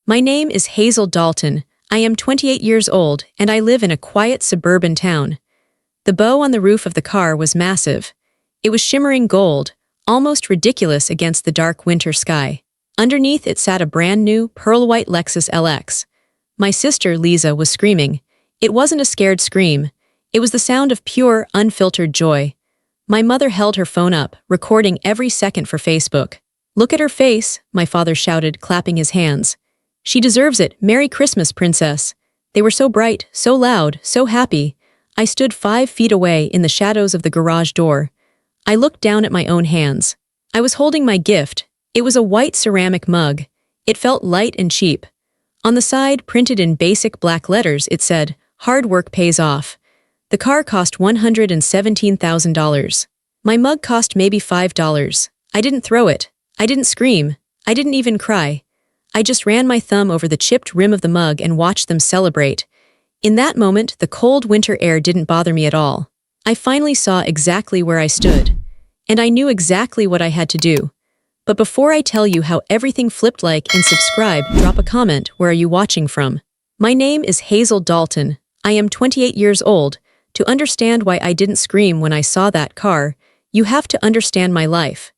My name is Hazel Dalton. I am 28 years old, and I live in a quiet suburban town. The bow on the roof of the car was massive. It was shimmering gold, almost ridiculous against the dark winter sky. Underneath it sat a brand-new, pearl-white Lexus LX. My sister, Liza, was screaming. It wasn't a scared scream. It was the sound of pure, unfiltered joy. My mother held her phone up, recording every second for Facebook. "Look at her face," my father shouted, clapping his hands. "She deserves it. Merry Christmas, princess." They were so bright, so loud, so happy. I stood 5 feet away in the shadows of the garage door. I looked down at my own hands. I was holding my gift. It was a white ceramic mug. It felt light and cheap. On the side, printed in basic black letters, it said, "Hard work pays off." The car cost $117,000. My mug cost maybe $5. I didn't throw it. I didn't scream. I didn't even cry. I just ran my thumb over the chipped rim of the mug and watched them celebrate. In that moment, the cold winter air didn't bother me at all. I finally saw exactly where I stood. And I knew exactly what I had to do. But before I tell you how everything flipped, like and subscribe, drop a comment. Where are you watching from? My name is Hazel Dalton. I am 28 years old. To understand why I didn't scream when I saw that car, you have to understand my life.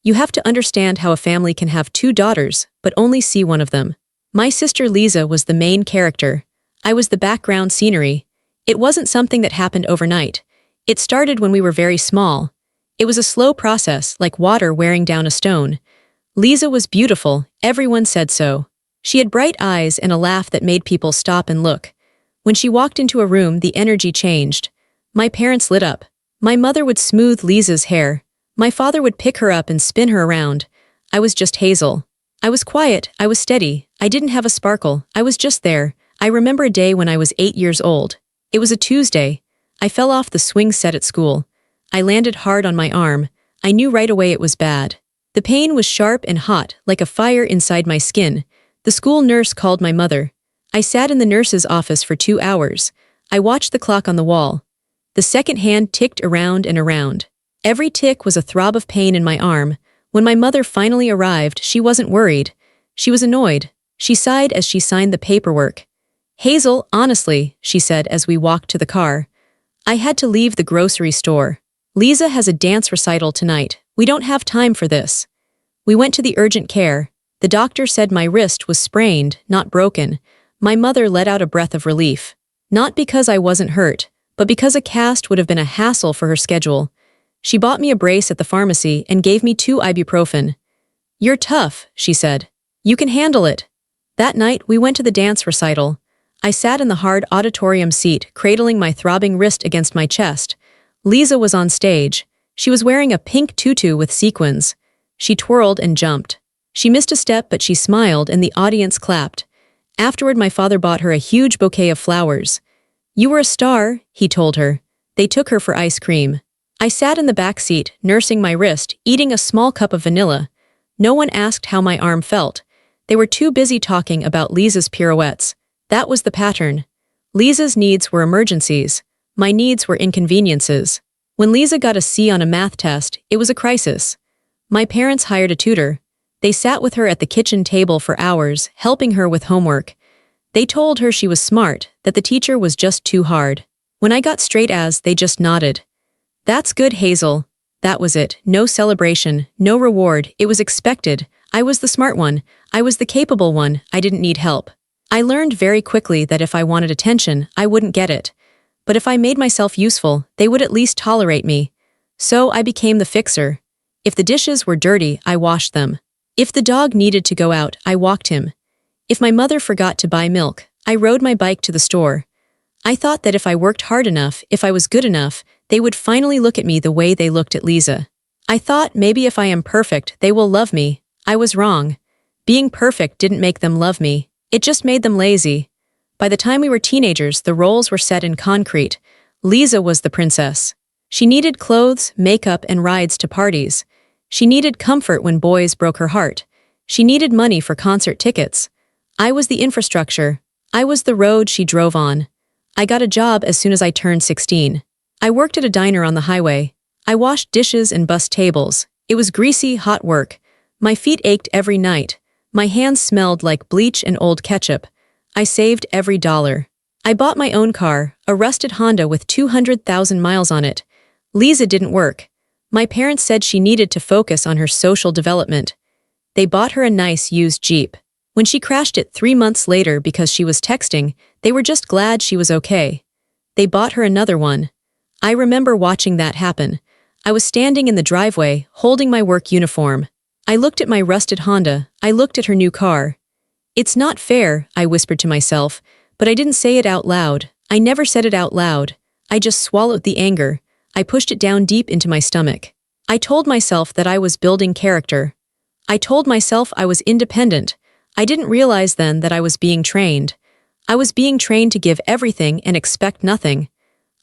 You have to understand how a family can have 2 daughters, but only see one of them. My sister Liza was the main character. I was the background scenery. It wasn't something that happened overnight. It started when we were very small. It was a slow process, like water wearing down a stone. Liza was beautiful, everyone said so. She had bright eyes and a laugh that made people stop and look. When she walked into a room, the energy changed. My parents lit up. My mother would smooth Liza's hair. My father would pick her up and spin her around. I was just Hazel. I was quiet, I was steady, I didn't have a sparkle, I was just there. I remember a day when I was 8 years old. It was a Tuesday. I fell off the swing set at school. I landed hard on my arm. I knew right away it was bad. The pain was sharp and hot, like a fire inside my skin. The school nurse called my mother. I sat in the nurse's office for 2 hours. I watched the clock on the wall. The second hand ticked around and around. Every tick was a throb of pain in my arm. When my mother finally arrived, she wasn't worried. She was annoyed. She sighed as she signed the paperwork. "Hazel, honestly," she said as we walked to the car. "I had to leave the grocery store. Liza has a dance recital tonight. We don't have time for this." We went to the urgent care. The doctor said my wrist was sprained, not broken. My mother let out a breath of relief. Not because I wasn't hurt, but because a cast would have been a hassle for her schedule. She bought me a brace at the pharmacy and gave me 2 ibuprofen. "You're tough," she said. "You can handle it." That night, we went to the dance recital. I sat in the hard auditorium seat, cradling my throbbing wrist against my chest. Liza was on stage. She was wearing a pink tutu with sequins. She twirled and jumped. She missed a step, but she smiled and the audience clapped. Afterward, my father bought her a huge bouquet of flowers. "You were a star," he told her. They took her for ice cream. I sat in the back seat, nursing my wrist, eating a small cup of vanilla. No one asked how my arm felt. They were too busy talking about Liza's pirouettes. That was the pattern. Liza's needs were emergencies. My needs were inconveniences. When Liza got a C on a math test, it was a crisis. My parents hired a tutor. They sat with her at the kitchen table for hours, helping her with homework. They told her she was smart, that the teacher was just too hard. When I got straight A's, they just nodded. "That's good, Hazel." That was it. No celebration, no reward. It was expected. I was the smart one. I was the capable one. I didn't need help. I learned very quickly that if I wanted attention, I wouldn't get it. But if I made myself useful, they would at least tolerate me. So I became the fixer. If the dishes were dirty, I washed them. If the dog needed to go out, I walked him. If my mother forgot to buy milk, I rode my bike to the store. I thought that if I worked hard enough, if I was good enough, they would finally look at me the way they looked at Liza. I thought maybe if I am perfect, they will love me. I was wrong. Being perfect didn't make them love me. It just made them lazy. By the time we were teenagers, the roles were set in concrete. Liza was the princess. She needed clothes, makeup, and rides to parties. She needed comfort when boys broke her heart. She needed money for concert tickets. I was the infrastructure. I was the road she drove on. I got a job as soon as I turned 16. I worked at a diner on the highway. I washed dishes and bussed tables. It was greasy, hot work. My feet ached every night. My hands smelled like bleach and old ketchup. I saved every dollar. I bought my own car, a rusted Honda with 200,000 miles on it. Liza didn't work. My parents said she needed to focus on her social development. They bought her a nice used Jeep. When she crashed it 3 months later because she was texting, they were just glad she was okay. They bought her another one. I remember watching that happen. I was standing in the driveway, holding my work uniform. I looked at my rusted Honda. I looked at her new car. It's not fair, I whispered to myself, but I didn't say it out loud. I never said it out loud. I just swallowed the anger. I pushed it down deep into my stomach. I told myself that I was building character. I told myself I was independent. I didn't realize then that I was being trained. I was being trained to give everything and expect nothing.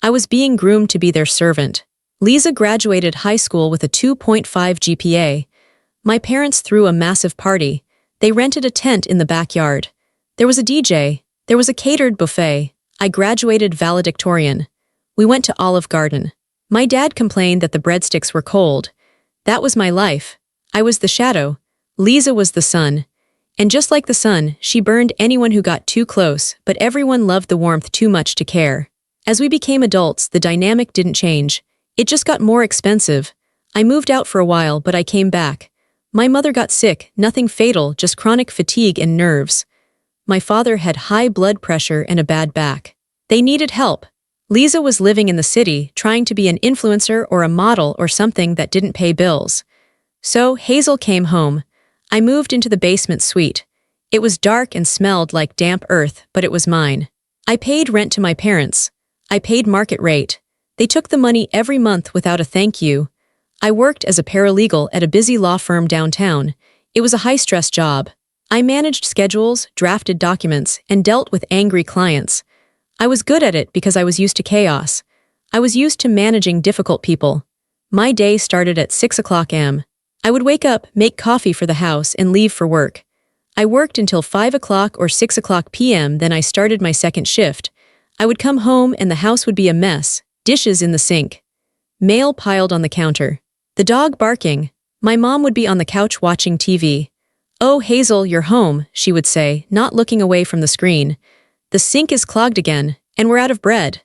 I was being groomed to be their servant. Liza graduated high school with a 2.5 GPA. My parents threw a massive party. They rented a tent in the backyard. There was a DJ. There was a catered buffet. I graduated valedictorian. We went to Olive Garden. My dad complained that the breadsticks were cold. That was my life. I was the shadow. Liza was the sun. And just like the sun, she burned anyone who got too close, but everyone loved the warmth too much to care. As we became adults, the dynamic didn't change. It just got more expensive. I moved out for a while, but I came back. My mother got sick, nothing fatal, just chronic fatigue and nerves. My father had high blood pressure and a bad back. They needed help. Liza was living in the city, trying to be an influencer or a model or something that didn't pay bills. So Hazel came home. I moved into the basement suite. It was dark and smelled like damp earth, but it was mine. I paid rent to my parents. I paid market rate. They took the money every month without a thank you. I worked as a paralegal at a busy law firm downtown. It was a high-stress job. I managed schedules, drafted documents, and dealt with angry clients. I was good at it because I was used to chaos. I was used to managing difficult people. My day started at 6 o'clock a.m. I would wake up, make coffee for the house, and leave for work. I worked until 5 o'clock or 6 o'clock p.m., then I started my second shift. I would come home and the house would be a mess, dishes in the sink. Mail piled on the counter. The dog barking. My mom would be on the couch watching TV. "Oh, Hazel, you're home," she would say, not looking away from the screen. "The sink is clogged again, and we're out of bread."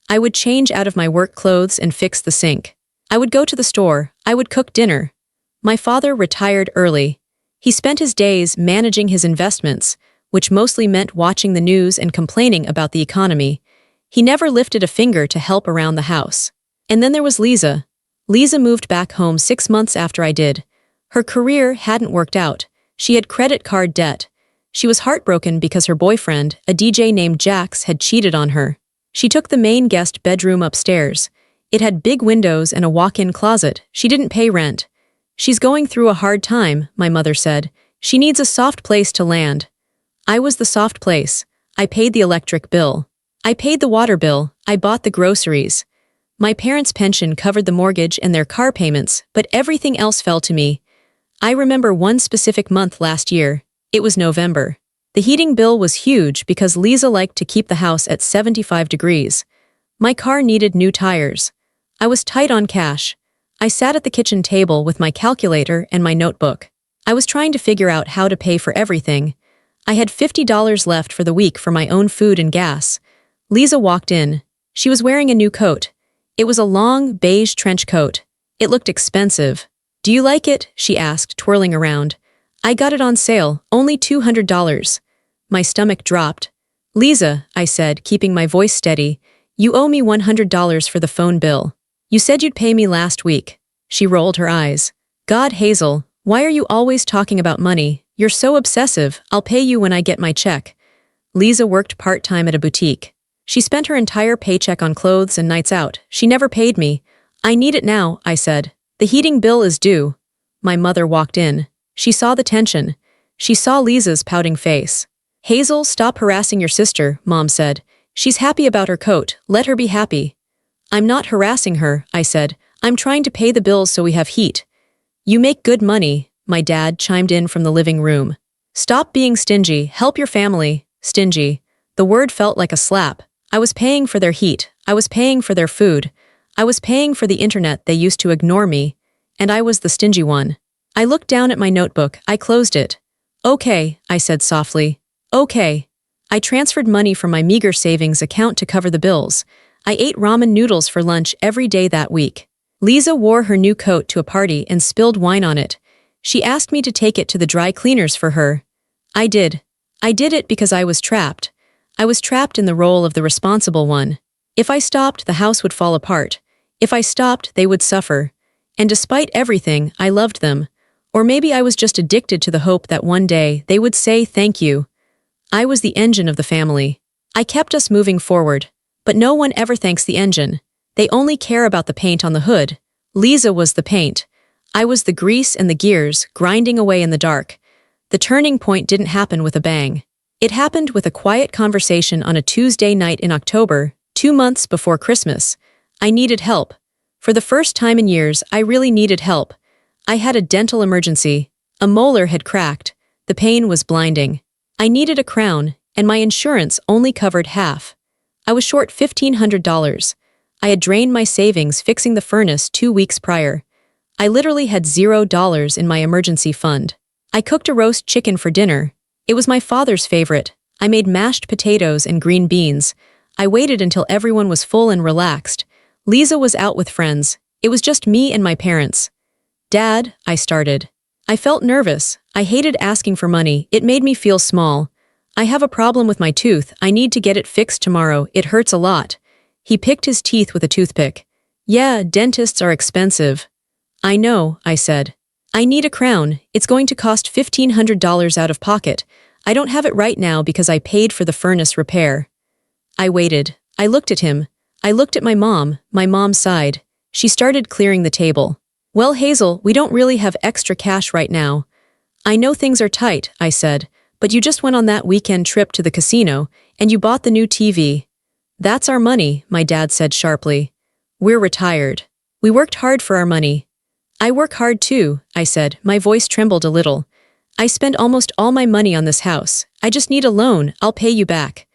I would change out of my work clothes and fix the sink. I would go to the store. I would cook dinner. My father retired early. He spent his days managing his investments, which mostly meant watching the news and complaining about the economy. He never lifted a finger to help around the house. And then there was Liza. Liza moved back home 6 months after I did. Her career hadn't worked out. She had credit card debt. She was heartbroken because her boyfriend, a DJ named Jax, had cheated on her. She took the main guest bedroom upstairs. It had big windows and a walk-in closet. She didn't pay rent. "She's going through a hard time," my mother said. "She needs a soft place to land." I was the soft place. I paid the electric bill. I paid the water bill. I bought the groceries. My parents' pension covered the mortgage and their car payments, but everything else fell to me. I remember one specific month last year. It was November. The heating bill was huge because Liza liked to keep the house at 75 degrees. My car needed new tires. I was tight on cash. I sat at the kitchen table with my calculator and my notebook. I was trying to figure out how to pay for everything. I had $50 left for the week for my own food and gas. Liza walked in. She was wearing a new coat. It was a long, beige trench coat. It looked expensive. "Do you like it?" she asked, twirling around. "I got it on sale, only $200. My stomach dropped. "Liza," I said, keeping my voice steady, "you owe me $100 for the phone bill. You said you'd pay me last week." She rolled her eyes. "God, Hazel, why are you always talking about money? You're so obsessive. I'll pay you when I get my check." Liza worked part-time at a boutique. She spent her entire paycheck on clothes and nights out. She never paid me. "I need it now," I said. "The heating bill is due." My mother walked in. She saw the tension. She saw Liza's pouting face. "Hazel, stop harassing your sister," Mom said. "She's happy about her coat. Let her be happy." "I'm not harassing her," I said. "I'm trying to pay the bills so we have heat." "You make good money," my dad chimed in from the living room. "Stop being stingy. Help your family." Stingy. The word felt like a slap. I was paying for their heat. I was paying for their food. I was paying for the internet they used to ignore me. And I was the stingy one. I looked down at my notebook. I closed it. Okay, I said softly. Okay. I transferred money from my meager savings account to cover the bills. I ate ramen noodles for lunch every day that week. Liza wore her new coat to a party and spilled wine on it. She asked me to take it to the dry cleaners for her. I did. I did it because I was trapped. I was trapped in the role of the responsible one. If I stopped, the house would fall apart. If I stopped, they would suffer. And despite everything, I loved them. Or maybe I was just addicted to the hope that one day they would say thank you. I was the engine of the family. I kept us moving forward. But no one ever thanks the engine. They only care about the paint on the hood. Liza was the paint. I was the grease and the gears, grinding away in the dark. The turning point didn't happen with a bang. It happened with a quiet conversation on a Tuesday night in October, 2 months before Christmas. I needed help. For the first time in years, I really needed help. I had a dental emergency. A molar had cracked. The pain was blinding. I needed a crown, and my insurance only covered half. I was short $1,500. I had drained my savings fixing the furnace 2 weeks prior. I literally had $0 in my emergency fund. I cooked a roast chicken for dinner. It was my father's favorite. I made mashed potatoes and green beans. I waited until everyone was full and relaxed. Liza was out with friends. It was just me and my parents. Dad, I started. I felt nervous. I hated asking for money. It made me feel small. I have a problem with my tooth. I need to get it fixed tomorrow. It hurts a lot. He picked his teeth with a toothpick. Yeah, dentists are expensive. I know, I said. I need a crown. It's going to cost $1,500 out of pocket. I don't have it right now because I paid for the furnace repair. I waited. I looked at him. I looked at my mom. My mom sighed. She started clearing the table. Well, Hazel, we don't really have extra cash right now. I know things are tight, I said, but you just went on that weekend trip to the casino, and you bought the new TV. That's our money, my dad said sharply. We're retired. We worked hard for our money. I work hard too, I said, my voice trembled a little. I spend almost all my money on this house. I just need a loan. I'll pay you back.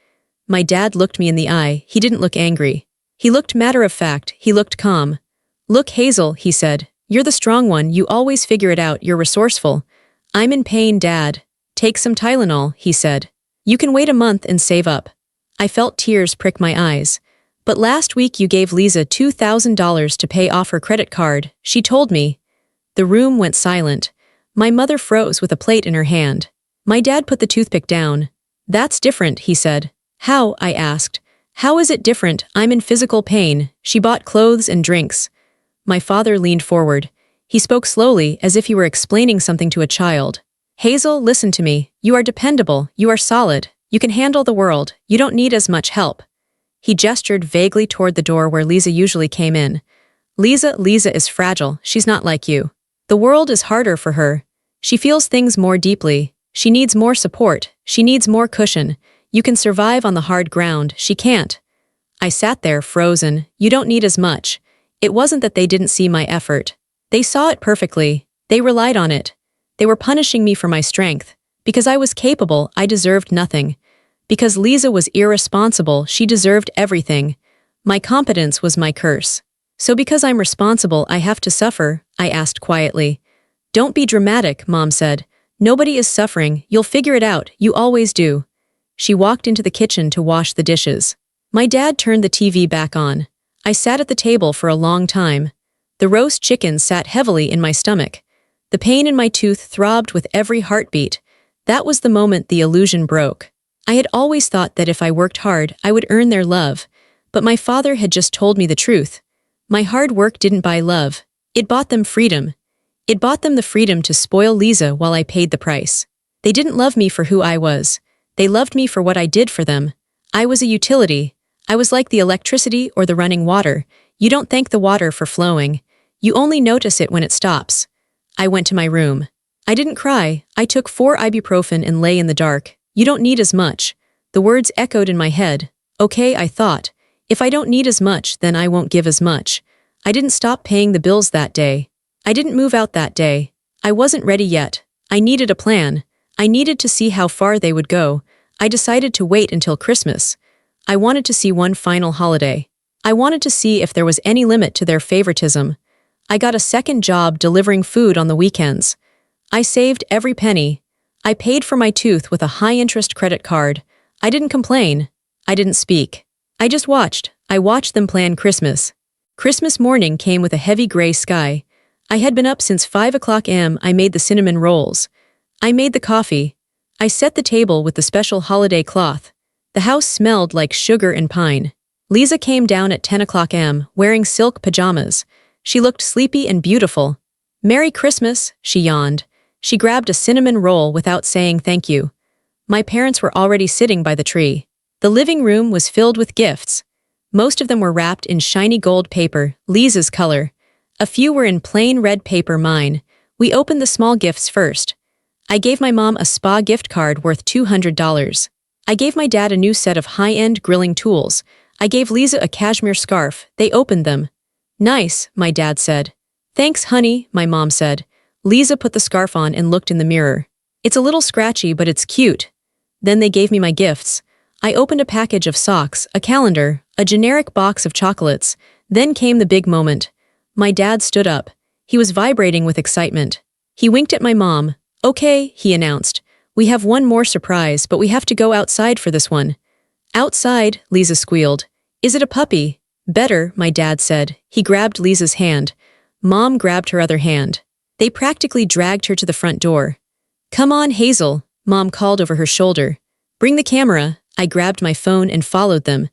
My dad looked me in the eye. He didn't look angry. He looked matter-of-fact. He looked calm. Look, Hazel, he said. You're the strong one. You always figure it out. You're resourceful. I'm in pain, Dad. Take some Tylenol, he said. You can wait a month and save up. I felt tears prick my eyes. But last week you gave Liza $2,000 to pay off her credit card, she told me. The room went silent. My mother froze with a plate in her hand. My dad put the toothpick down. That's different, he said. How? I asked. How is it different? I'm in physical pain. She bought clothes and drinks. My father leaned forward. He spoke slowly, as if he were explaining something to a child. Hazel, listen to me. You are dependable. You are solid. You can handle the world. You don't need as much help. He gestured vaguely toward the door where Liza usually came in. Liza is fragile. She's not like you. The world is harder for her. She feels things more deeply. She needs more support. She needs more cushion. You can survive on the hard ground. She can't. I sat there, frozen. You don't need as much. It wasn't that they didn't see my effort. They saw it perfectly. They relied on it. They were punishing me for my strength. Because I was capable, I deserved nothing. Because Liza was irresponsible, she deserved everything. My competence was my curse. So because I'm responsible, I have to suffer, I asked quietly. Don't be dramatic, Mom said. Nobody is suffering. You'll figure it out. You always do. She walked into the kitchen to wash the dishes. My dad turned the TV back on. I sat at the table for a long time. The roast chicken sat heavily in my stomach. The pain in my tooth throbbed with every heartbeat. That was the moment the illusion broke. I had always thought that if I worked hard, I would earn their love. But my father had just told me the truth. My hard work didn't buy love. It bought them freedom. It bought them the freedom to spoil Liza while I paid the price. They didn't love me for who I was. They loved me for what I did for them. I was a utility. I was like the electricity or the running water. You don't thank the water for flowing. You only notice it when it stops. I went to my room. I didn't cry. I took 4 ibuprofen and lay in the dark. You don't need as much. The words echoed in my head. Okay, I thought. If I don't need as much, then I won't give as much. I didn't stop paying the bills that day. I didn't move out that day. I wasn't ready yet. I needed a plan. I needed to see how far they would go. I decided to wait until Christmas. I wanted to see one final holiday. I wanted to see if there was any limit to their favoritism. I got a second job delivering food on the weekends. I saved every penny. I paid for my tooth with a high-interest credit card. I didn't complain. I didn't speak. I just watched. I watched them plan Christmas. Christmas morning came with a heavy gray sky. I had been up since 5 o'clock a.m. I made the cinnamon rolls. I made the coffee. I set the table with the special holiday cloth. The house smelled like sugar and pine. Liza came down at 10 o'clock a.m., wearing silk pajamas. She looked sleepy and beautiful. "Merry Christmas," she yawned. She grabbed a cinnamon roll without saying thank you. My parents were already sitting by the tree. The living room was filled with gifts. Most of them were wrapped in shiny gold paper, Liza's color. A few were in plain red paper, mine. We opened the small gifts first. I gave my mom a spa gift card worth $200. I gave my dad a new set of high-end grilling tools. I gave Liza a cashmere scarf. They opened them. "Nice," my dad said. "Thanks, honey," my mom said. Liza put the scarf on and looked in the mirror. "It's a little scratchy, but it's cute." Then they gave me my gifts. I opened a package of socks, a calendar, a generic box of chocolates. Then came the big moment. My dad stood up. He was vibrating with excitement. He winked at my mom. "Okay," he announced. "We have one more surprise, but we have to go outside for this one." "Outside," Liza squealed. "Is it a puppy?" "Better," my dad said. He grabbed Liza's hand. Mom grabbed her other hand. They practically dragged her to the front door. "Come on, Hazel," Mom called over her shoulder. "Bring the camera." I grabbed my phone and followed them.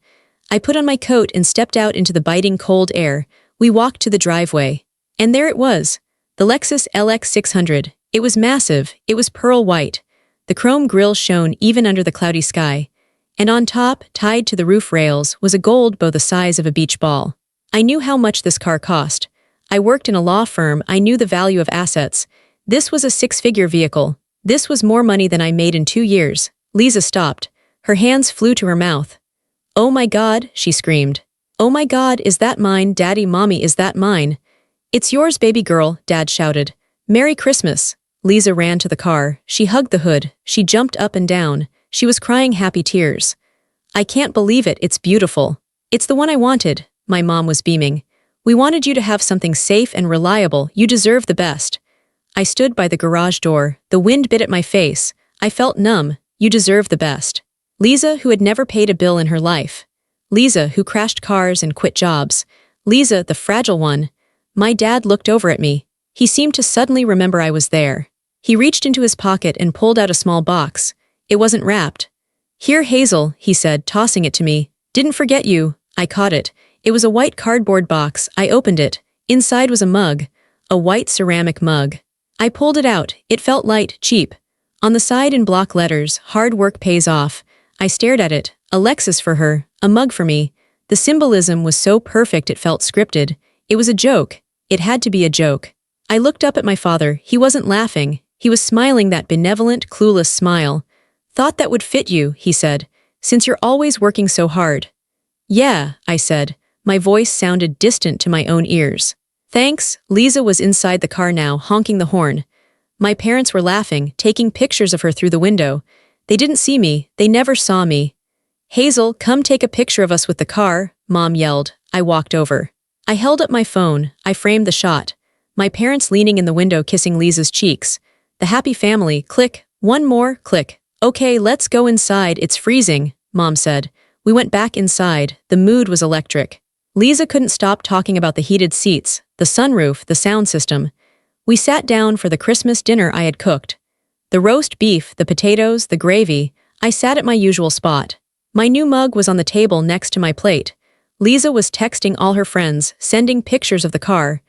I put on my coat and stepped out into the biting cold air. We walked to the driveway. And there it was. The Lexus LX 600. It was massive. It was pearl white. The chrome grille shone even under the cloudy sky. And on top, tied to the roof rails, was a gold bow the size of a beach ball. I knew how much this car cost. I worked in a law firm. I knew the value of assets. This was a six-figure vehicle. This was more money than I made in 2 years. Liza stopped. Her hands flew to her mouth. "Oh my God," she screamed. "Oh my God, is that mine, Daddy, Mommy, is that mine?" "It's yours, baby girl," Dad shouted. "Merry Christmas." Liza ran to the car. She hugged the hood. She jumped up and down. She was crying happy tears. "I can't believe it, it's beautiful. It's the one I wanted." My mom was beaming. "We wanted you to have something safe and reliable. You deserve the best." I stood by the garage door. The wind bit at my face. I felt numb. "You deserve the best." Liza, who had never paid a bill in her life. Liza, who crashed cars and quit jobs. Liza, the fragile one. My dad looked over at me. He seemed to suddenly remember I was there. He reached into his pocket and pulled out a small box. It wasn't wrapped. "Here, Hazel," he said, tossing it to me. "Didn't forget you." I caught it. It was a white cardboard box. I opened it. Inside was a mug. A white ceramic mug. I pulled it out. It felt light, cheap. On the side in block letters, "Hard work pays off." I stared at it. A Lexus for her. A mug for me. The symbolism was so perfect it felt scripted. It was a joke. It had to be a joke. I looked up at my father. He wasn't laughing. He was smiling that benevolent, clueless smile. "Thought that would fit you," he said, "since you're always working so hard." "Yeah," I said. My voice sounded distant to my own ears. "Thanks." Liza was inside the car now, honking the horn. My parents were laughing, taking pictures of her through the window. They didn't see me. They never saw me. "Hazel, come take a picture of us with the car," Mom yelled. I walked over. I held up my phone. I framed the shot. My parents leaning in the window kissing Liza's cheeks. The happy family, click. One more, click. "Okay, let's go inside, it's freezing," Mom said. We went back inside. The mood was electric. Liza couldn't stop talking about the heated seats, the sunroof, the sound system. We sat down for the Christmas dinner I had cooked. The roast beef, the potatoes, the gravy. I sat at my usual spot. My new mug was on the table next to my plate. Liza was texting all her friends, sending pictures of the car.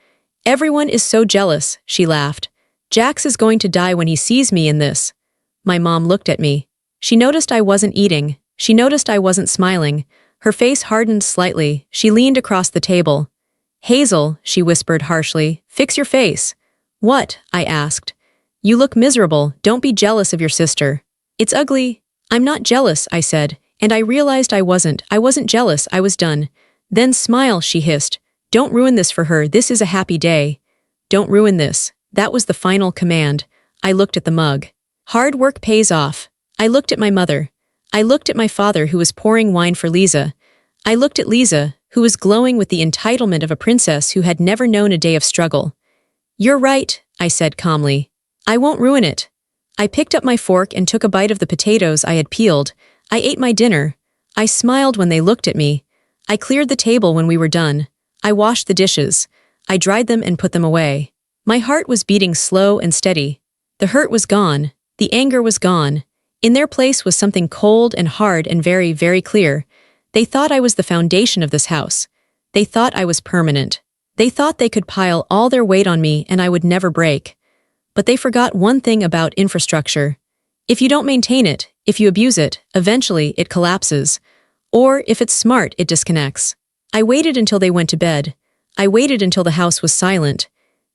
"Everyone is so jealous," she laughed. "Jax is going to die when he sees me in this." My mom looked at me. She noticed I wasn't eating. She noticed I wasn't smiling. Her face hardened slightly. She leaned across the table. "Hazel," she whispered harshly, "fix your face." "What?" I asked. "You look miserable. Don't be jealous of your sister." "It's ugly." "I'm not jealous," I said, and I realized I wasn't. I wasn't jealous. I was done. "Then smile," she hissed. "Don't ruin this for her. This is a happy day." "Don't ruin this." That was the final command. I looked at the mug. Hard work pays off. I looked at my mother. I looked at my father who was pouring wine for Liza. I looked at Liza, who was glowing with the entitlement of a princess who had never known a day of struggle. "You're right," I said calmly. "I won't ruin it." I picked up my fork and took a bite of the potatoes I had peeled. I ate my dinner. I smiled when they looked at me. I cleared the table when we were done. I washed the dishes. I dried them and put them away. My heart was beating slow and steady. The hurt was gone. The anger was gone. In their place was something cold and hard and very, very clear. They thought I was the foundation of this house. They thought I was permanent. They thought they could pile all their weight on me and I would never break. But they forgot one thing about infrastructure. If you don't maintain it, if you abuse it, eventually it collapses. Or, if it's smart, it disconnects. I waited until they went to bed. I waited until the house was silent.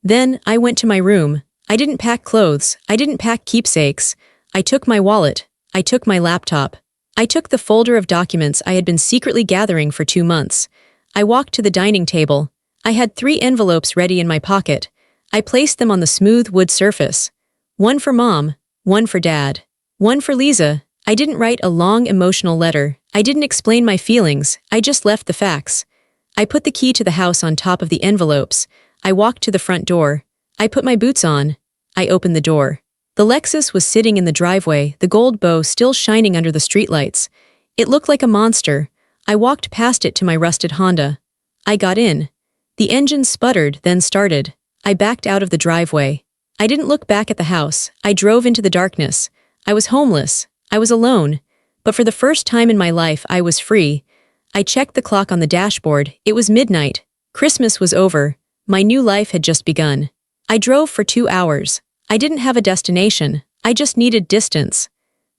Then, I went to my room. I didn't pack clothes. I didn't pack keepsakes. I took my wallet. I took my laptop. I took the folder of documents I had been secretly gathering for 2 months. I walked to the dining table. I had 3 envelopes ready in my pocket. I placed them on the smooth wood surface. One for Mom, one for Dad, one for Liza. I didn't write a long emotional letter. I didn't explain my feelings. I just left the facts. I put the key to the house on top of the envelopes. I walked to the front door. I put my boots on. I opened the door. The Lexus was sitting in the driveway, the gold bow still shining under the streetlights. It looked like a monster. I walked past it to my rusted Honda. I got in. The engine sputtered, then started. I backed out of the driveway. I didn't look back at the house. I drove into the darkness. I was homeless. I was alone. But for the first time in my life, I was free. I checked the clock on the dashboard. It was midnight. Christmas was over. My new life had just begun. I drove for 2 hours. I didn't have a destination. I just needed distance.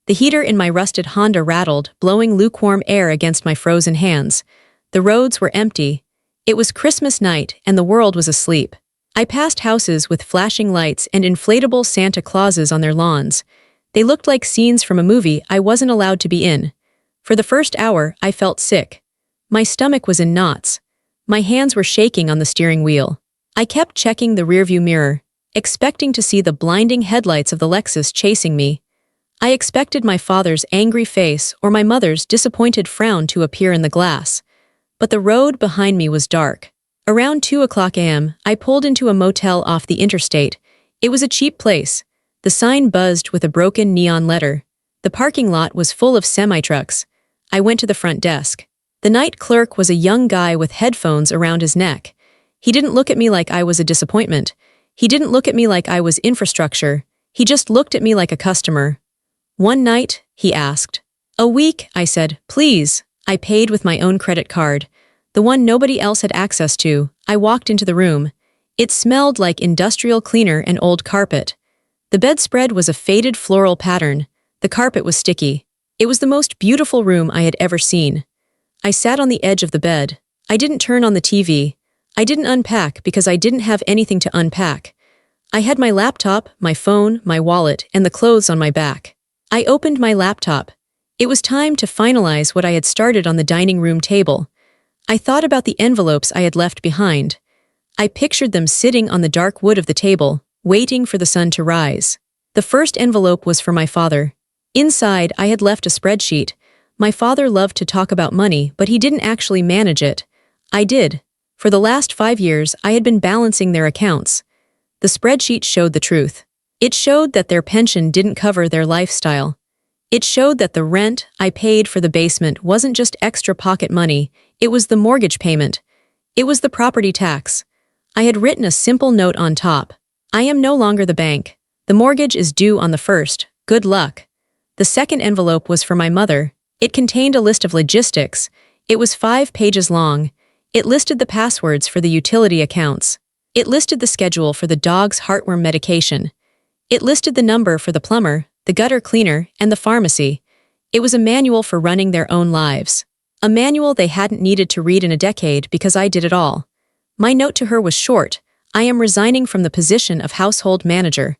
The heater in my rusted Honda rattled, blowing lukewarm air against my frozen hands. The roads were empty. It was Christmas night, and the world was asleep. I passed houses with flashing lights and inflatable Santa Clauses on their lawns. They looked like scenes from a movie I wasn't allowed to be in. For the first hour, I felt sick. My stomach was in knots. My hands were shaking on the steering wheel. I kept checking the rearview mirror, expecting to see the blinding headlights of the Lexus chasing me. I expected my father's angry face or my mother's disappointed frown to appear in the glass. But the road behind me was dark. Around 2:00 a.m., I pulled into a motel off the interstate. It was a cheap place. The sign buzzed with a broken neon letter. The parking lot was full of semi-trucks. I went to the front desk. The night clerk was a young guy with headphones around his neck. He didn't look at me like I was a disappointment. He didn't look at me like I was infrastructure. He just looked at me like a customer. "One night?" he asked. "A week," I said. "Please." I paid with my own credit card. The one nobody else had access to. I walked into the room. It smelled like industrial cleaner and old carpet. The bedspread was a faded floral pattern. The carpet was sticky. It was the most beautiful room I had ever seen. I sat on the edge of the bed. I didn't turn on the TV. I didn't unpack because I didn't have anything to unpack. I had my laptop, my phone, my wallet, and the clothes on my back. I opened my laptop. It was time to finalize what I had started on the dining room table. I thought about the envelopes I had left behind. I pictured them sitting on the dark wood of the table, waiting for the sun to rise. The first envelope was for my father. Inside, I had left a spreadsheet. My father loved to talk about money, but he didn't actually manage it. I did. For the last 5 years, I had been balancing their accounts. The spreadsheet showed the truth. It showed that their pension didn't cover their lifestyle. It showed that the rent I paid for the basement wasn't just extra pocket money, it was the mortgage payment. It was the property tax. I had written a simple note on top. "I am no longer the bank. The mortgage is due on the 1st. Good luck." The second envelope was for my mother. It contained a list of logistics. It was 5 pages long. It listed the passwords for the utility accounts. It listed the schedule for the dog's heartworm medication. It listed the number for the plumber, the gutter cleaner, and the pharmacy. It was a manual for running their own lives. A manual they hadn't needed to read in a decade because I did it all. My note to her was short. "I am resigning from the position of household manager.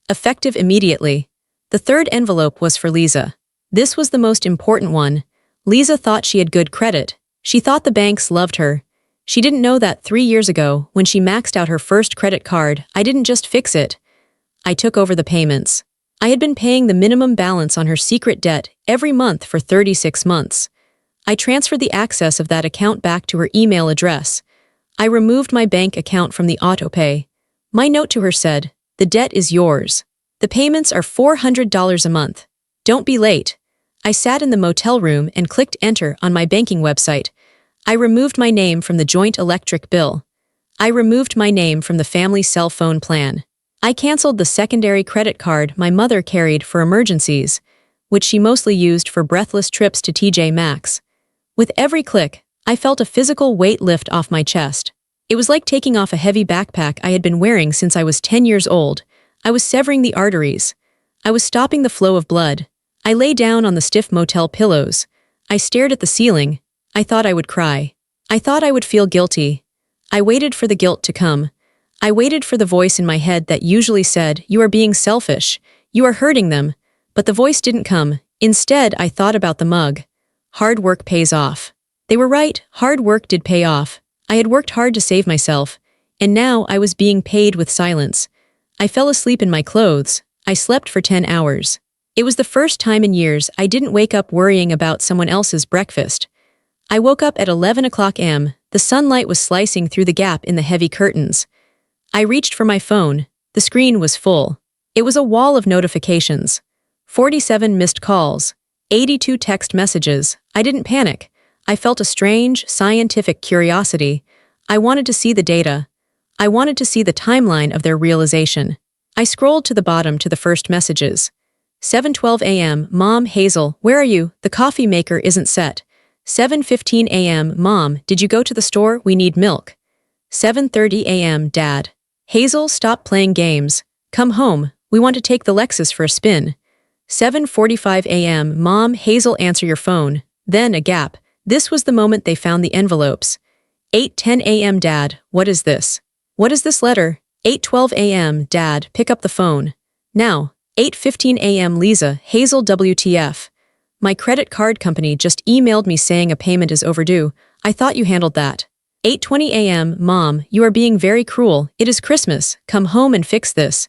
Effective immediately." The third envelope was for Liza. This was the most important one. Liza thought she had good credit. She thought the banks loved her. She didn't know that 3 years ago, when she maxed out her first credit card, I didn't just fix it. I took over the payments. I had been paying the minimum balance on her secret debt every month for 36 months. I transferred the access of that account back to her email address. I removed my bank account from the autopay. My note to her said, "The debt is yours." The payments are $400 a month. Don't be late. I sat in the motel room and clicked enter on my banking website. I removed my name from the joint electric bill. I removed my name from the family cell phone plan. I canceled the secondary credit card my mother carried for emergencies, which she mostly used for breathless trips to TJ Maxx. With every click, I felt a physical weight lift off my chest. It was like taking off a heavy backpack I had been wearing since I was 10 years old. I was severing the arteries. I was stopping the flow of blood. I lay down on the stiff motel pillows. I stared at the ceiling. I thought I would cry. I thought I would feel guilty. I waited for the guilt to come. I waited for the voice in my head that usually said, "You are being selfish. You are hurting them." But the voice didn't come. Instead, I thought about the mug. Hard work pays off. They were right, hard work did pay off. I had worked hard to save myself, and now I was being paid with silence. I fell asleep in my clothes. I slept for 10 hours. It was the first time in years I didn't wake up worrying about someone else's breakfast. I woke up at 11 o'clock am. The sunlight was slicing through the gap in the heavy curtains. I reached for my phone. The screen was full. It was a wall of notifications. 47 missed calls. 82 text messages. I didn't panic. I felt a strange, scientific curiosity. I wanted to see the data. I wanted to see the timeline of their realization. I scrolled to the bottom to the first messages. 7:12 a.m. Mom, Hazel, where are you? The coffee maker isn't set. 7:15 a.m. Mom, did you go to the store? We need milk. 7:30 a.m. Dad. Hazel, stop playing games. Come home. We want to take the Lexus for a spin. 7:45 a.m. Mom, Hazel, answer your phone. Then a gap. This was the moment they found the envelopes. 8:10 a.m. Dad, what is this? What is this letter? 8:12 a.m. Dad, pick up the phone. Now. 8:15 a.m. Liza, Hazel, WTF. My credit card company just emailed me saying a payment is overdue. I thought you handled that. 8:20 a.m. Mom, you are being very cruel. It is Christmas. Come home and fix this.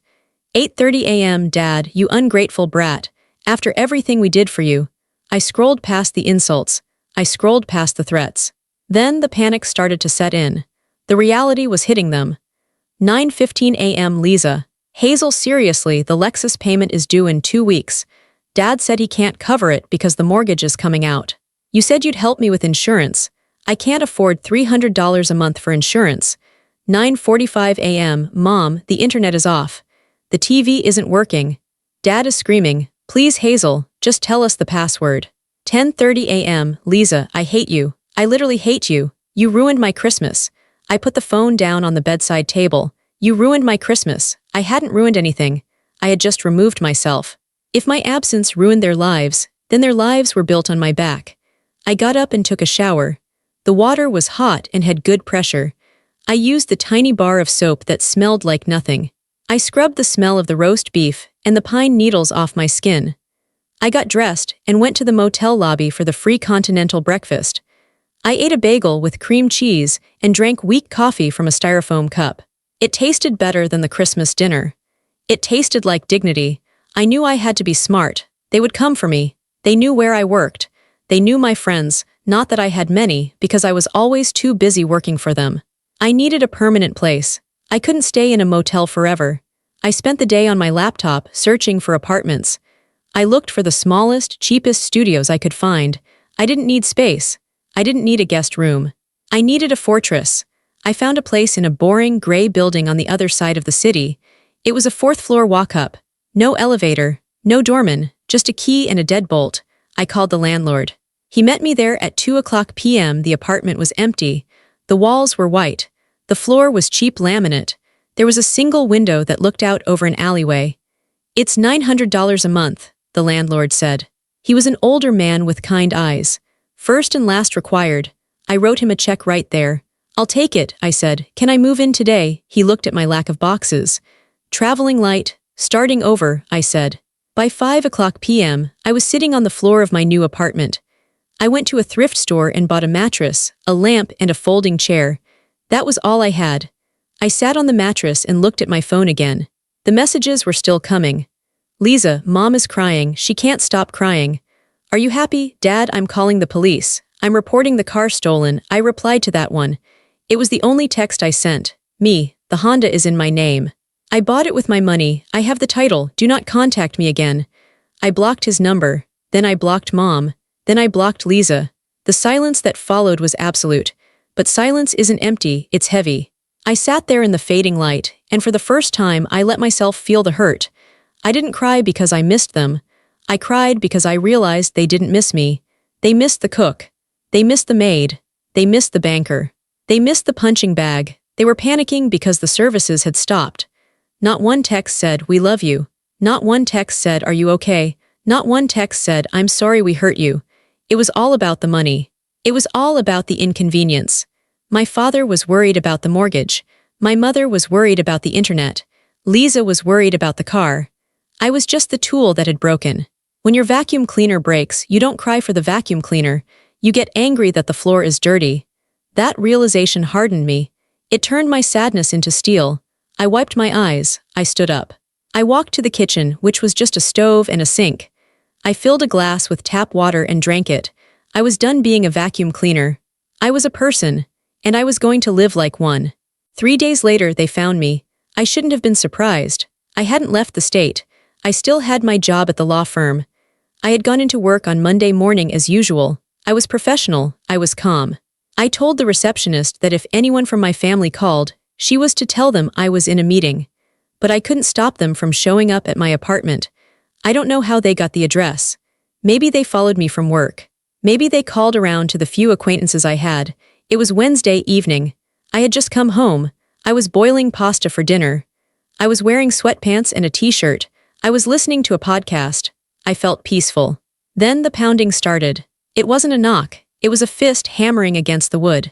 8:30 a.m. Dad, you ungrateful brat. After everything we did for you. I scrolled past the insults. I scrolled past the threats. Then the panic started to set in. The reality was hitting them. 9:15 a.m. Liza. Hazel, seriously, the Lexus payment is due in 2 weeks. Dad said he can't cover it because the mortgage is coming out. You said you'd help me with insurance. I can't afford $300 a month for insurance. 9:45 a.m. Mom, the internet is off. The TV isn't working. Dad is screaming, please Hazel, just tell us the password. 10:30 a.m. Liza, I hate you. I literally hate you. You ruined my Christmas. I put the phone down on the bedside table. You ruined my Christmas. I hadn't ruined anything. I had just removed myself. If my absence ruined their lives, then their lives were built on my back. I got up and took a shower. The water was hot and had good pressure. I used the tiny bar of soap that smelled like nothing. I scrubbed the smell of the roast beef and the pine needles off my skin. I got dressed and went to the motel lobby for the free continental breakfast. I ate a bagel with cream cheese and drank weak coffee from a styrofoam cup. It tasted better than the Christmas dinner. It tasted like dignity. I knew I had to be smart. They would come for me. They knew where I worked. They knew my friends, not that I had many, because I was always too busy working for them. I needed a permanent place. I couldn't stay in a motel forever. I spent the day on my laptop searching for apartments. I looked for the smallest, cheapest studios I could find. I didn't need space. I didn't need a guest room. I needed a fortress. I found a place in a boring, gray building on the other side of the city. It was a 4th-floor walk-up. No elevator, no doorman, just a key and a deadbolt. I called the landlord. He met me there at 2:00 p.m. The apartment was empty. The walls were white. The floor was cheap laminate. There was a single window that looked out over an alleyway. It's $900 a month, the landlord said. He was an older man with kind eyes. First and last required. I wrote him a check right there. I'll take it, I said. Can I move in today? He looked at my lack of boxes. Traveling light, starting over, I said. By 5:00 p.m., I was sitting on the floor of my new apartment. I went to a thrift store and bought a mattress, a lamp, and a folding chair. That was all I had. I sat on the mattress and looked at my phone again. The messages were still coming. Liza, Mom is crying. She can't stop crying. Are you happy? Dad, I'm calling the police. I'm reporting the car stolen. I replied to that one. It was the only text I sent. Me, the Honda is in my name. I bought it with my money. I have the title. Do not contact me again. I blocked his number. Then I blocked Mom. Then I blocked Liza. The silence that followed was absolute. But silence isn't empty, it's heavy. I sat there in the fading light, and for the first time I let myself feel the hurt. I didn't cry because I missed them. I cried because I realized they didn't miss me. They missed the cook. They missed the maid. They missed the banker. They missed the punching bag. They were panicking because the services had stopped. Not one text said, "We love you." Not one text said, "Are you okay?" Not one text said, "I'm sorry we hurt you." It was all about the money. It was all about the inconvenience. My father was worried about the mortgage. My mother was worried about the internet. Liza was worried about the car. I was just the tool that had broken. When your vacuum cleaner breaks, you don't cry for the vacuum cleaner. You get angry that the floor is dirty. That realization hardened me. It turned my sadness into steel. I wiped my eyes. I stood up. I walked to the kitchen, which was just a stove and a sink. I filled a glass with tap water and drank it. I was done being a vacuum cleaner. I was a person, and I was going to live like one. 3 days later, they found me. I shouldn't have been surprised. I hadn't left the state. I still had my job at the law firm. I had gone into work on Monday morning as usual. I was professional. I was calm. I told the receptionist that if anyone from my family called, she was to tell them I was in a meeting. But I couldn't stop them from showing up at my apartment. I don't know how they got the address. Maybe they followed me from work. Maybe they called around to the few acquaintances I had. It was Wednesday evening. I had just come home. I was boiling pasta for dinner. I was wearing sweatpants and a t-shirt. I was listening to a podcast. I felt peaceful. Then the pounding started. It wasn't a knock. It was a fist hammering against the wood.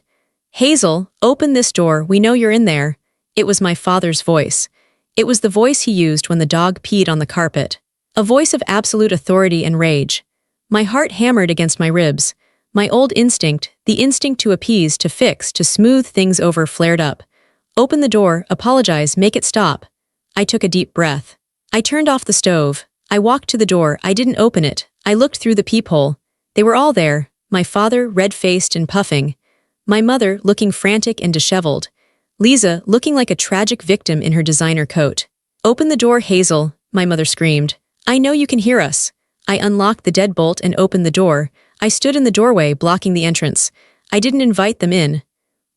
"Hazel, open this door, we know you're in there." It was my father's voice. It was the voice he used when the dog peed on the carpet. A voice of absolute authority and rage. My heart hammered against my ribs. My old instinct, the instinct to appease, to fix, to smooth things over, flared up. "Open the door, apologize, make it stop." I took a deep breath. I turned off the stove. I walked to the door. I didn't open it. I looked through the peephole. They were all there. My father, red-faced and puffing. My mother, looking frantic and disheveled. Liza, looking like a tragic victim in her designer coat. "Open the door, Hazel," my mother screamed. "I know you can hear us." I unlocked the deadbolt and opened the door. I stood in the doorway, blocking the entrance. I didn't invite them in.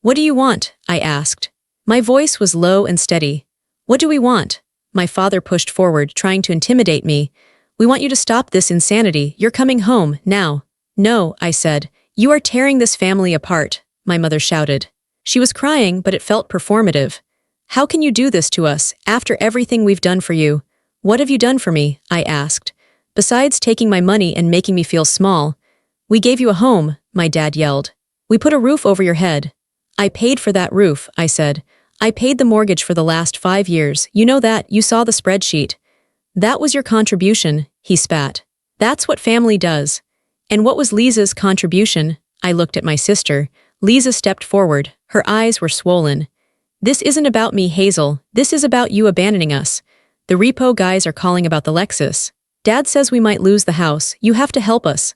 "What do you want?" I asked. My voice was low and steady. "What do we want?" My father pushed forward, trying to intimidate me. "We want you to stop this insanity. You're coming home, now." "No," I said. "You are tearing this family apart," my mother shouted. She was crying, but it felt performative. "How can you do this to us, after everything we've done for you?" "What have you done for me?" I asked. "Besides taking my money and making me feel small." "We gave you a home," my dad yelled. "We put a roof over your head." "I paid for that roof," I said. "I paid the mortgage for the last 5 years. You know that, you saw the spreadsheet." "That was your contribution," he spat. "That's what family does." "And what was Liza's contribution?" I looked at my sister. Liza stepped forward. Her eyes were swollen. "This isn't about me, Hazel. This is about you abandoning us. The repo guys are calling about the Lexus. Dad says we might lose the house. You have to help us."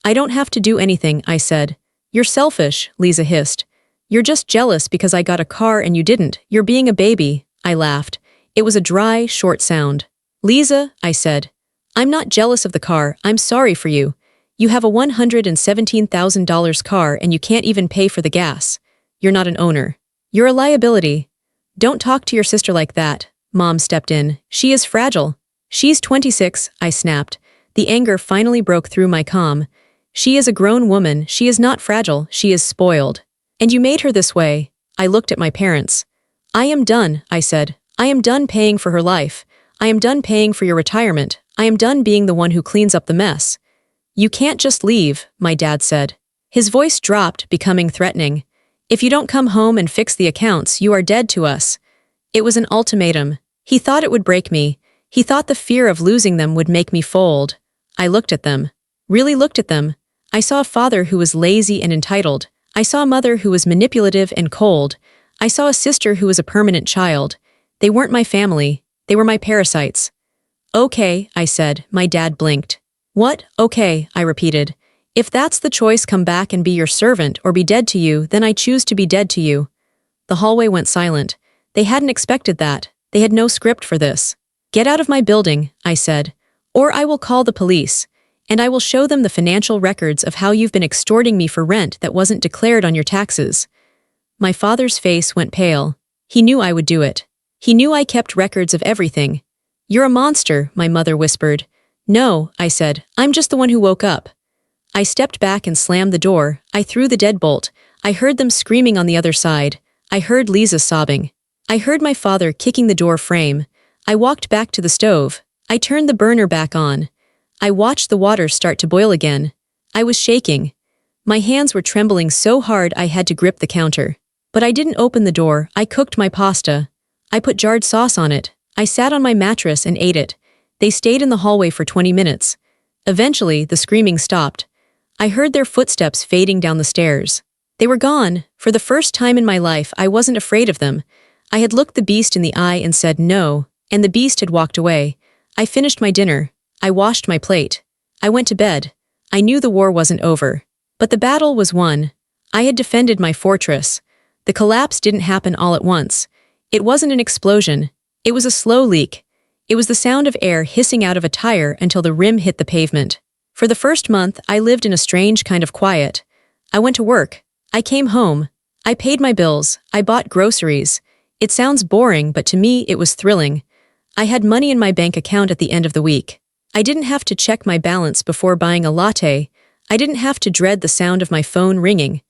"I don't have to do anything," I said. "You're selfish," Liza hissed. "You're just jealous because I got a car and you didn't. You're being a baby." I laughed. It was a dry, short sound. "Liza," I said, "I'm not jealous of the car. I'm sorry for you. You have a $117,000 car and you can't even pay for the gas. You're not an owner. You're a liability." "Don't talk to your sister like that," Mom stepped in. "She is fragile." "She's 26, I snapped. The anger finally broke through my calm. "She is a grown woman. She is not fragile. She is spoiled. And you made her this way." I looked at my parents. "I am done," I said. "I am done paying for her life. I am done paying for your retirement. I am done being the one who cleans up the mess." "You can't just leave," my dad said. His voice dropped, becoming threatening. "If you don't come home and fix the accounts, you are dead to us." It was an ultimatum. He thought it would break me. He thought the fear of losing them would make me fold. I looked at them. Really looked at them. I saw a father who was lazy and entitled. I saw a mother who was manipulative and cold. I saw a sister who was a permanent child. They weren't my family. They were my parasites. "Okay," I said. My dad blinked. "What? Okay," I repeated. "If that's the choice, come back and be your servant or be dead to you, then I choose to be dead to you." The hallway went silent. They hadn't expected that. They had no script for this. "Get out of my building," I said, "or I will call the police, and I will show them the financial records of how you've been extorting me for rent that wasn't declared on your taxes." My father's face went pale. He knew I would do it. He knew I kept records of everything. "You're a monster," my mother whispered. "No," I said, "I'm just the one who woke up." I stepped back and slammed the door. I threw the deadbolt. I heard them screaming on the other side. I heard Liza sobbing. I heard my father kicking the door frame. I walked back to the stove. I turned the burner back on. I watched the water start to boil again. I was shaking. My hands were trembling so hard I had to grip the counter. But I didn't open the door. I cooked my pasta. I put jarred sauce on it. I sat on my mattress and ate it. They stayed in the hallway for 20 minutes. Eventually, the screaming stopped. I heard their footsteps fading down the stairs. They were gone. For the first time in my life, I wasn't afraid of them. I had looked the beast in the eye and said no, and the beast had walked away. I finished my dinner. I washed my plate. I went to bed. I knew the war wasn't over. But the battle was won. I had defended my fortress. The collapse didn't happen all at once. It wasn't an explosion. It was a slow leak. It was the sound of air hissing out of a tire until the rim hit the pavement. For the first month, I lived in a strange kind of quiet. I went to work. I came home. I paid my bills. I bought groceries. It sounds boring, but to me it was thrilling. I had money in my bank account at the end of the week. I didn't have to check my balance before buying a latte. I didn't have to dread the sound of my phone ringing.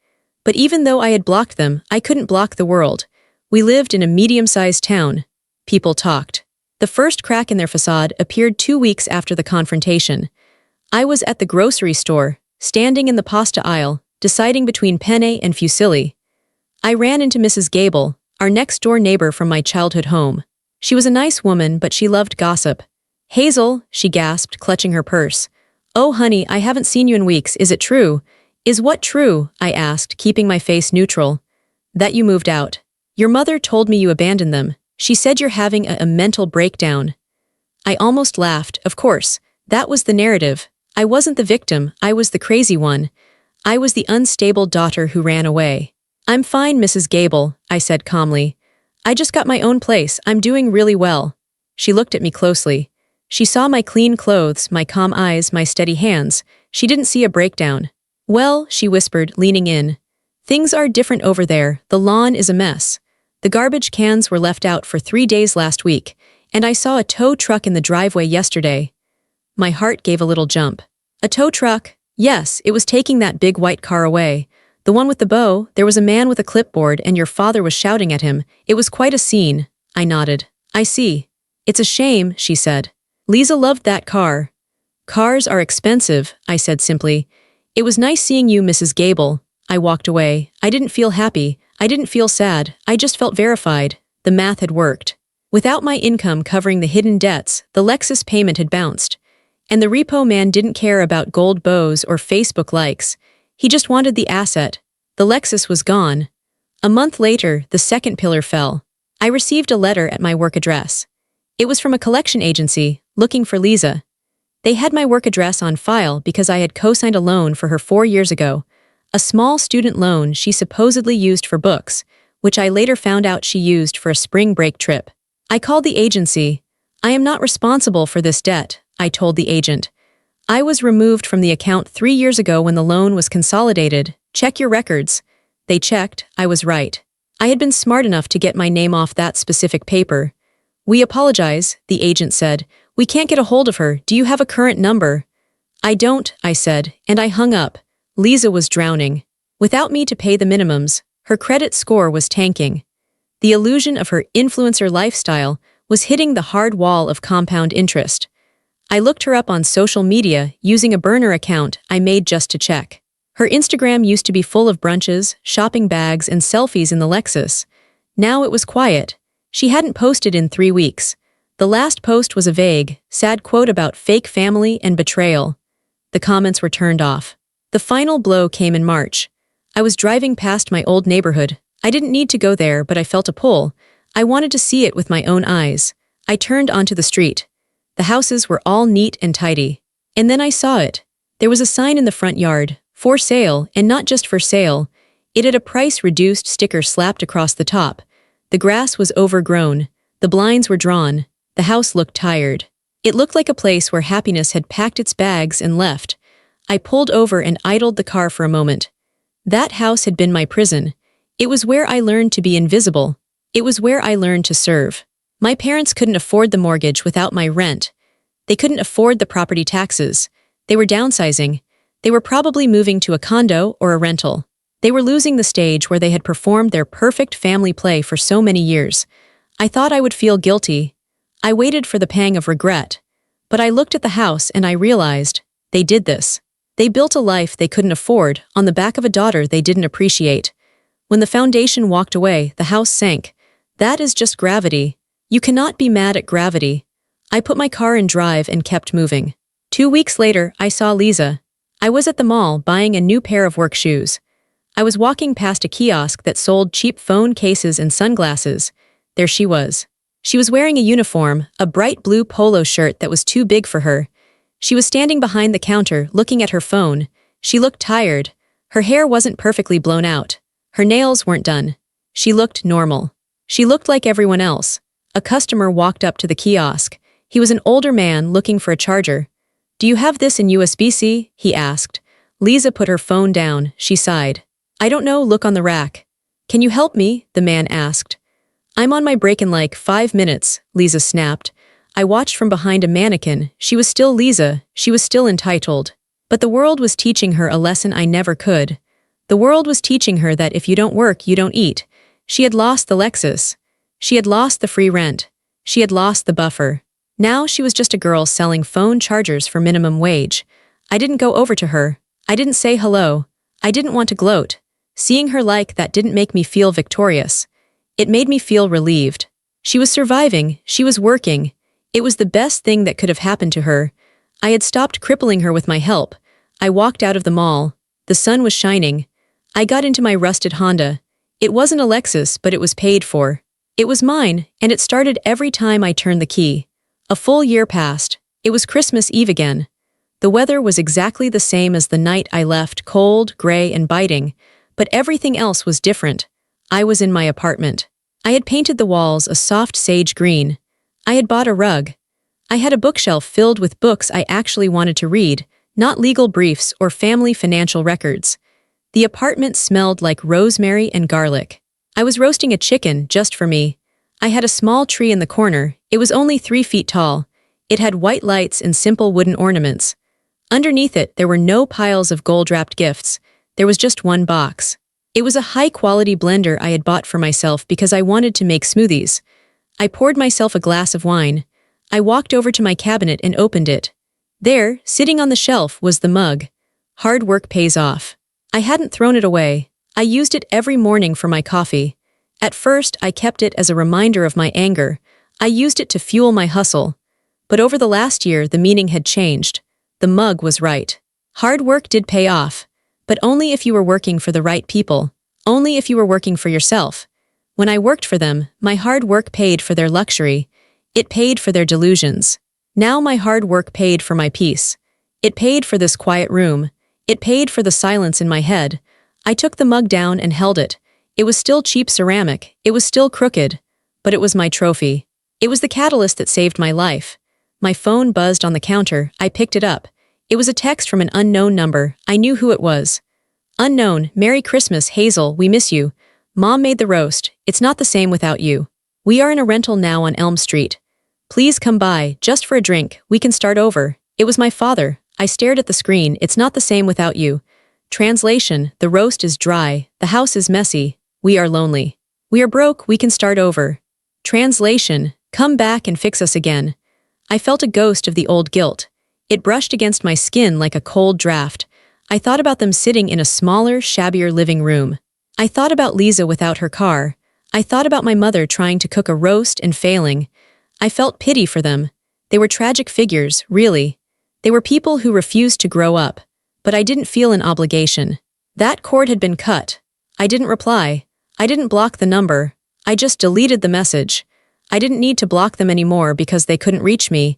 But even though I had blocked them, I couldn't block the world. We lived in a medium-sized town. People talked. The first crack in their facade appeared 2 weeks after the confrontation. I was at the grocery store, standing in the pasta aisle, deciding between penne and fusilli. I ran into Mrs. Gable, our next-door neighbor from my childhood home. She was a nice woman, but she loved gossip. "Hazel," she gasped, clutching her purse. "Oh, honey, I haven't seen you in weeks. Is it true?" "Is what true?" I asked, keeping my face neutral. "That you moved out. Your mother told me you abandoned them. She said you're having a mental breakdown." I almost laughed. Of course, that was the narrative. I wasn't the victim, I was the crazy one. I was the unstable daughter who ran away. "I'm fine, Mrs. Gable," I said calmly. "I just got my own place. I'm doing really well." She looked at me closely. She saw my clean clothes, my calm eyes, my steady hands. She didn't see a breakdown. "Well," she whispered, leaning in. "Things are different over there. The lawn is a mess. The garbage cans were left out for 3 days last week, and I saw a tow truck in the driveway yesterday." My heart gave a little jump. "A tow truck?" "Yes, it was taking that big white car away. The one with the bow. There was a man with a clipboard and your father was shouting at him. It was quite a scene." I nodded. "I see. It's a shame," she said. "Liza loved that car." "Cars are expensive," I said simply. "It was nice seeing you, Mrs. Gable." I walked away. I didn't feel happy. I didn't feel sad. I just felt verified. The math had worked. Without my income covering the hidden debts, the Lexus payment had bounced. And the repo man didn't care about gold bows or Facebook likes. He just wanted the asset. The Lexus was gone. A month later, the second pillar fell. I received a letter at my work address. It was from a collection agency, looking for Liza. They had my work address on file because I had co-signed a loan for her 4 years ago. A small student loan she supposedly used for books, which I later found out she used for a spring break trip. I called the agency. "I am not responsible for this debt," I told the agent. "I was removed from the account 3 years ago when the loan was consolidated. Check your records." They checked. I was right. I had been smart enough to get my name off that specific paper. "We apologize," the agent said. "We can't get a hold of her. Do you have a current number?" "I don't," I said, and I hung up. Liza was drowning. Without me to pay the minimums, her credit score was tanking. The illusion of her influencer lifestyle was hitting the hard wall of compound interest. I looked her up on social media using a burner account I made just to check. Her Instagram used to be full of brunches, shopping bags, and selfies in the Lexus. Now it was quiet. She hadn't posted in 3 weeks. The last post was a vague, sad quote about fake family and betrayal. The comments were turned off. The final blow came in March. I was driving past my old neighborhood. I didn't need to go there, but I felt a pull. I wanted to see it with my own eyes. I turned onto the street. The houses were all neat and tidy. And then I saw it. There was a sign in the front yard, "For sale," and not just for sale. It had a price-reduced sticker slapped across the top. The grass was overgrown. The blinds were drawn. The house looked tired. It looked like a place where happiness had packed its bags and left. I pulled over and idled the car for a moment. That house had been my prison. It was where I learned to be invisible. It was where I learned to serve. My parents couldn't afford the mortgage without my rent. They couldn't afford the property taxes. They were downsizing. They were probably moving to a condo or a rental. They were losing the stage where they had performed their perfect family play for so many years. I thought I would feel guilty. I waited for the pang of regret. But I looked at the house and I realized, they did this. They built a life they couldn't afford on the back of a daughter they didn't appreciate. When the foundation walked away, the house sank. That is just gravity. You cannot be mad at gravity. I put my car in drive and kept moving. 2 weeks later, I saw Liza. I was at the mall buying a new pair of work shoes. I was walking past a kiosk that sold cheap phone cases and sunglasses. There she was. She was wearing a uniform, a bright blue polo shirt that was too big for her. She was standing behind the counter, looking at her phone. She looked tired. Her hair wasn't perfectly blown out. Her nails weren't done. She looked normal. She looked like everyone else. A customer walked up to the kiosk. He was an older man looking for a charger. "Do you have this in USB-C?" he asked. Liza put her phone down. She sighed. "I don't know, look on the rack." "Can you help me?" the man asked. "I'm on my break in like 5 minutes, Liza snapped. I watched from behind a mannequin. She was still Liza. She was still entitled. But the world was teaching her a lesson I never could. The world was teaching her that if you don't work, you don't eat. She had lost the Lexus. She had lost the free rent. She had lost the buffer. Now she was just a girl selling phone chargers for minimum wage. I didn't go over to her. I didn't say hello. I didn't want to gloat. Seeing her like that didn't make me feel victorious. It made me feel relieved. She was surviving. She was working. It was the best thing that could have happened to her. I had stopped crippling her with my help. I walked out of the mall. The sun was shining. I got into my rusted Honda. It wasn't a Lexus, but it was paid for. It was mine, and it started every time I turned the key. A full year passed. It was Christmas Eve again. The weather was exactly the same as the night I left, cold, gray, and biting, but everything else was different. I was in my apartment. I had painted the walls a soft sage green. I had bought a rug. I had a bookshelf filled with books I actually wanted to read, not legal briefs or family financial records. The apartment smelled like rosemary and garlic. I was roasting a chicken just for me. I had a small tree in the corner. It was only 3 feet tall. It had white lights and simple wooden ornaments. Underneath it, there were no piles of gold-wrapped gifts. There was just one box. It was a high-quality blender I had bought for myself because I wanted to make smoothies. I poured myself a glass of wine. I walked over to my cabinet and opened it. There, sitting on the shelf, was the mug. Hard work pays off. I hadn't thrown it away. I used it every morning for my coffee. At first, I kept it as a reminder of my anger. I used it to fuel my hustle. But over the last year, the meaning had changed. The mug was right. Hard work did pay off. But only if you were working for the right people. Only if you were working for yourself. When I worked for them, my hard work paid for their luxury. It paid for their delusions. Now my hard work paid for my peace. It paid for this quiet room. It paid for the silence in my head. I took the mug down and held it. It was still cheap ceramic. It was still crooked. But it was my trophy. It was the catalyst that saved my life. My phone buzzed on the counter. I picked it up. It was a text from an unknown number. I knew who it was. "Unknown, Merry Christmas, Hazel, we miss you. Mom made the roast. It's not the same without you. We are in a rental now on Elm Street. Please come by, just for a drink. We can start over." It was my father. I stared at the screen. "It's not the same without you." Translation: the roast is dry. The house is messy. We are lonely. We are broke. We can start over. Translation: come back and fix us again. I felt a ghost of the old guilt. It brushed against my skin like a cold draft. I thought about them sitting in a smaller, shabbier living room. I thought about Liza without her car. I thought about my mother trying to cook a roast and failing. I felt pity for them. They were tragic figures, really. They were people who refused to grow up. But I didn't feel an obligation. That cord had been cut. I didn't reply. I didn't block the number. I just deleted the message. I didn't need to block them anymore because they couldn't reach me.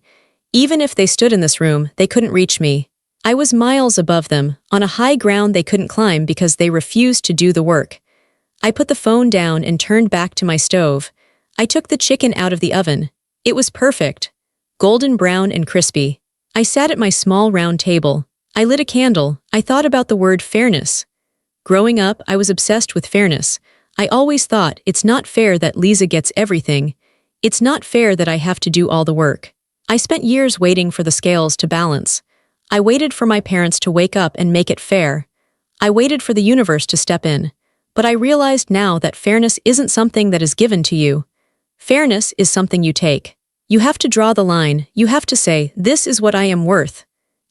Even if they stood in this room, they couldn't reach me. I was miles above them, on a high ground they couldn't climb because they refused to do the work. I put the phone down and turned back to my stove. I took the chicken out of the oven. It was perfect. Golden brown and crispy. I sat at my small round table. I lit a candle. I thought about the word fairness. Growing up, I was obsessed with fairness. I always thought, it's not fair that Liza gets everything. It's not fair that I have to do all the work. I spent years waiting for the scales to balance. I waited for my parents to wake up and make it fair. I waited for the universe to step in. But I realized now that fairness isn't something that is given to you. Fairness is something you take. You have to draw the line. You have to say, this is what I am worth.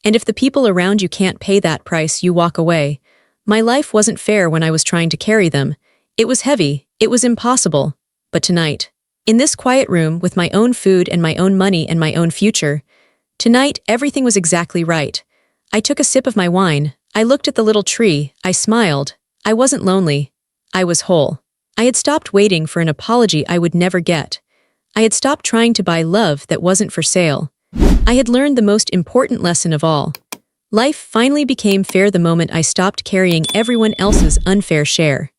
And if the people around you can't pay that price, you walk away. My life wasn't fair when I was trying to carry them. It was heavy. It was impossible. But tonight, in this quiet room with my own food and my own money and my own future, tonight everything was exactly right. I took a sip of my wine. I looked at the little tree. I smiled. I wasn't lonely. I was whole. I had stopped waiting for an apology I would never get. I had stopped trying to buy love that wasn't for sale. I had learned the most important lesson of all. Life finally became fair the moment I stopped carrying everyone else's unfair share.